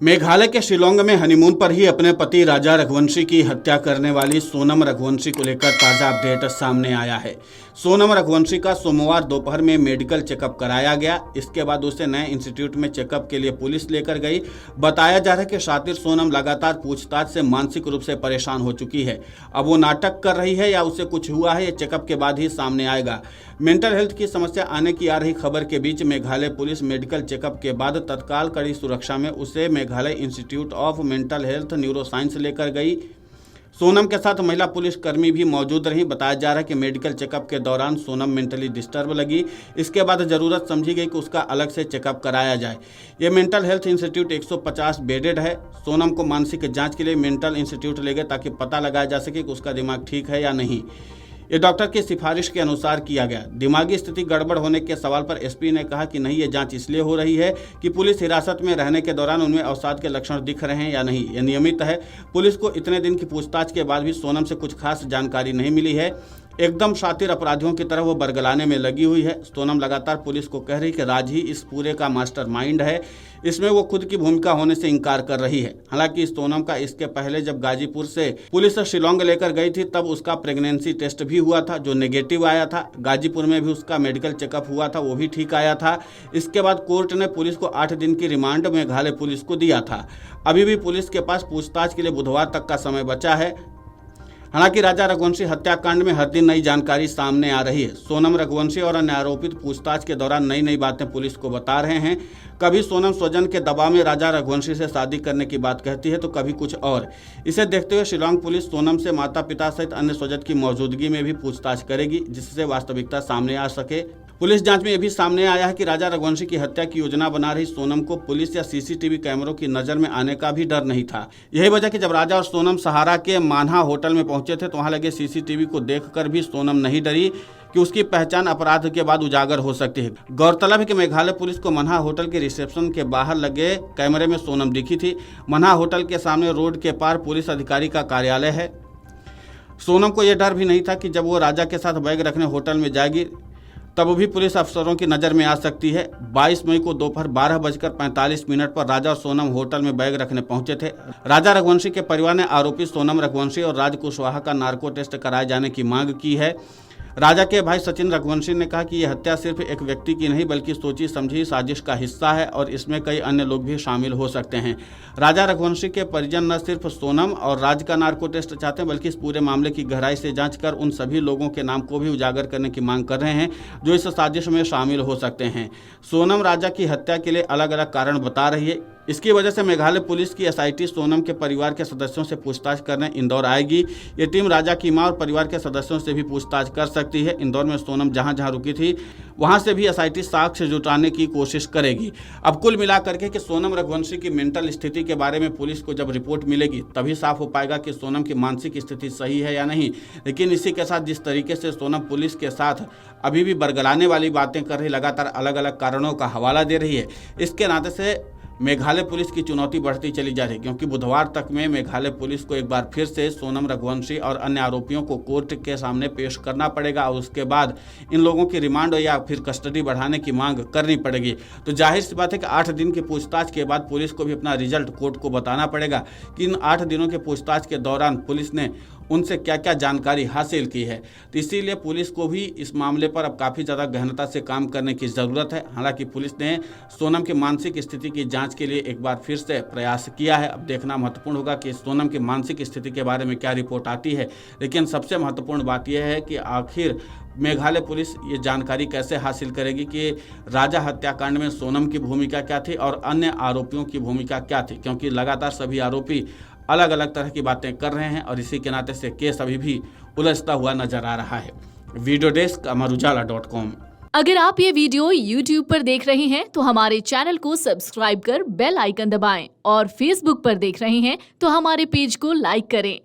मेघालय के शिलोंग में हनीमून पर ही अपने पति राजा रघुवंशी की हत्या करने वाली सोनम रघुवंशी को लेकर ताजा अपडेट सामने आया है। सोनम रघुवंशी का सोमवार दोपहर में मेडिकल चेकअप कराया गया। इसके बाद उसे नए इंस्टीट्यूट में चेकअप के लिए पुलिस लेकर गई। बताया जा रहा है कि शातिर सोनम लगातार पूछताछ से मानसिक रूप से परेशान हो चुकी है। अब वो नाटक कर रही है या उसे कुछ हुआ है, ये चेकअप के बाद ही सामने आएगा। मेंटल हेल्थ की समस्या आने की आ रही खबर के बीच मेघालय पुलिस मेडिकल चेकअप के बाद तत्काल कड़ी सुरक्षा में उसे Meghalaya institute of mental health neuroscience लेकर गई। सोनम के साथ महिला पुलिस कर्मी भी मौजूद रही। बताया जा रहा है कि मेडिकल चेकअप के दौरान सोनम मेंटली डिस्टर्ब लगी। इसके बाद जरूरत समझी गई कि उसका अलग से चेकअप कराया जाए। ये मेंटल हेल्थ इंस्टीट्यूट 150 बेडेड है। सोनम को मानसिक जांच के लिए मेंटल इंस्टीट्यूट ले गए ताकि पता लगाया जा सके कि उसका दिमाग ठीक है या नहीं। ये डॉक्टर की सिफारिश के अनुसार किया गया। दिमागी स्थिति गड़बड़ होने के सवाल पर एसपी ने कहा कि नहीं, ये जांच इसलिए हो रही है कि पुलिस हिरासत में रहने के दौरान उनमें अवसाद के लक्षण दिख रहे हैं या नहीं, ये नियमित है। पुलिस को इतने दिन की पूछताछ के बाद भी सोनम से कुछ खास जानकारी नहीं मिली है। एकदम शातिर अपराधियों की तरह वो बरगलाने में लगी हुई है। सोनम लगातार पुलिस को कह रही कि राज ही इस पूरे का मास्टरमाइंड है। इसमें वो खुद की भूमिका होने से इनकार कर रही है। हालांकि सोनम का इसके पहले जब गाजीपुर से पुलिस शिलोंग लेकर गई थी तब उसका प्रेगनेंसी टेस्ट भी हुआ था जो नेगेटिव आया था। गाजीपुर में भी उसका मेडिकल चेकअप हुआ था, वो भी ठीक आया था। इसके बाद कोर्ट ने पुलिस को 8 दिन की रिमांड मेघालय पुलिस को दिया था। अभी भी पुलिस के पास पूछताछ के लिए बुधवार तक का समय बचा है। हालांकि राजा रघुवंशी हत्याकांड में हर दिन नई जानकारी सामने आ रही है। सोनम रघुवंशी और अन्य आरोपित पूछताछ के दौरान नई नई बातें पुलिस को बता रहे हैं। कभी सोनम स्वजन के दबाव में राजा रघुवंशी से शादी करने की बात कहती है तो कभी कुछ और। इसे देखते हुए शिलोंग पुलिस सोनम से माता पिता सहित अन्य स्वजन की मौजूदगी में भी पूछताछ करेगी, जिससे वास्तविकता सामने आ सके। पुलिस जांच में यह भी सामने आया है कि राजा रघुवंशी की हत्या की योजना बना रही सोनम को पुलिस या सीसीटीवी कैमरों की नजर में आने का भी डर नहीं था। यही वजह कि जब राजा और सोनम सहारा के मान्हा होटल में पहुंचे थे तो वहां लगे सीसीटीवी को देखकर भी सोनम नहीं डरी कि उसकी पहचान अपराध के बाद उजागर हो सकती है। गौरतलब है कि मेघालय पुलिस को मन्हा होटल के रिसेप्शन के बाहर लगे कैमरे में सोनम दिखी थी। मन्हा होटल के सामने रोड के पार पुलिस अधिकारी का कार्यालय है। सोनम को यह डर भी नहीं था कि जब वो राजा के साथ बैग रखने होटल में जाएगी तब भी पुलिस अफसरों की नज़र में आ सकती है। 22 मई को दोपहर 12:45 पर राजा और सोनम होटल में बैग रखने पहुंचे थे। राजा रघुवंशी के परिवार ने आरोपी सोनम रघुवंशी और राज कुशवाहा का नार्को टेस्ट कराए जाने की मांग की है। राजा के भाई सचिन रघुवंशी ने कहा कि यह हत्या सिर्फ एक व्यक्ति की नहीं बल्कि सोची समझी साजिश का हिस्सा है और इसमें कई अन्य लोग भी शामिल हो सकते हैं। राजा रघुवंशी के परिजन न सिर्फ सोनम और राज का नार्को टेस्ट चाहते हैं बल्कि इस पूरे मामले की गहराई से जांच कर उन सभी लोगों के नाम को भी उजागर करने की मांग कर रहे हैं जो इस साजिश में शामिल हो सकते हैं। सोनम राजा की हत्या के लिए अलग अलग कारण बता रही है। इसकी वजह से मेघालय पुलिस की एसआईटी सोनम के परिवार के सदस्यों से पूछताछ करने इंदौर आएगी। ये टीम राजा की मां और परिवार के सदस्यों से भी पूछताछ कर सकती है। इंदौर में सोनम जहां जहां रुकी थी वहां से भी एसआईटी साक्ष्य जुटाने की कोशिश करेगी। अब कुल मिलाकर के कि सोनम रघुवंशी की मेंटल स्थिति के बारे में पुलिस को जब रिपोर्ट मिलेगी तभी साफ हो पाएगा कि सोनम की मानसिक स्थिति सही है या नहीं। लेकिन इसी के साथ जिस तरीके से सोनम पुलिस के साथ अभी भी बरगलाने वाली बातें कर रही, लगातार अलग अलग कारणों का हवाला दे रही है, इसके नाते से मेघालय पुलिस की चुनौती बढ़ती चली जा रही है। क्योंकि बुधवार तक में मेघालय पुलिस को एक बार फिर से सोनम रघुवंशी और अन्य आरोपियों को कोर्ट के सामने पेश करना पड़ेगा और उसके बाद इन लोगों की रिमांड या फिर कस्टडी बढ़ाने की मांग करनी पड़ेगी। तो जाहिर सी बात है कि 8 दिन की पूछताछ के बाद पुलिस को भी अपना रिजल्ट कोर्ट को बताना पड़ेगा कि इन 8 दिनों के पूछताछ के दौरान पुलिस ने उनसे क्या क्या जानकारी हासिल की है। तो इसीलिए पुलिस को भी इस मामले पर अब काफ़ी ज़्यादा गहनता से काम करने की ज़रूरत है। हालांकि पुलिस ने सोनम की मानसिक स्थिति की जांच के लिए एक बार फिर से प्रयास किया है। अब देखना महत्वपूर्ण होगा कि सोनम की मानसिक स्थिति के बारे में क्या रिपोर्ट आती है। लेकिन सबसे महत्वपूर्ण बात यह है कि आखिर मेघालय पुलिस ये जानकारी कैसे हासिल करेगी कि राजा हत्याकांड में सोनम की भूमिका क्या थी और अन्य आरोपियों की भूमिका क्या थी। क्योंकि लगातार सभी आरोपी अलग अलग तरह की बातें कर रहे हैं और इसी के नाते से केस अभी भी उलझता हुआ नजर आ रहा है। वीडियो डेस्क अमरुजाला.com। अगर आप ये वीडियो YouTube पर देख रहे हैं तो हमारे चैनल को सब्सक्राइब कर बेल आइकन दबाएं और Facebook पर देख रहे हैं तो हमारे पेज को लाइक करें।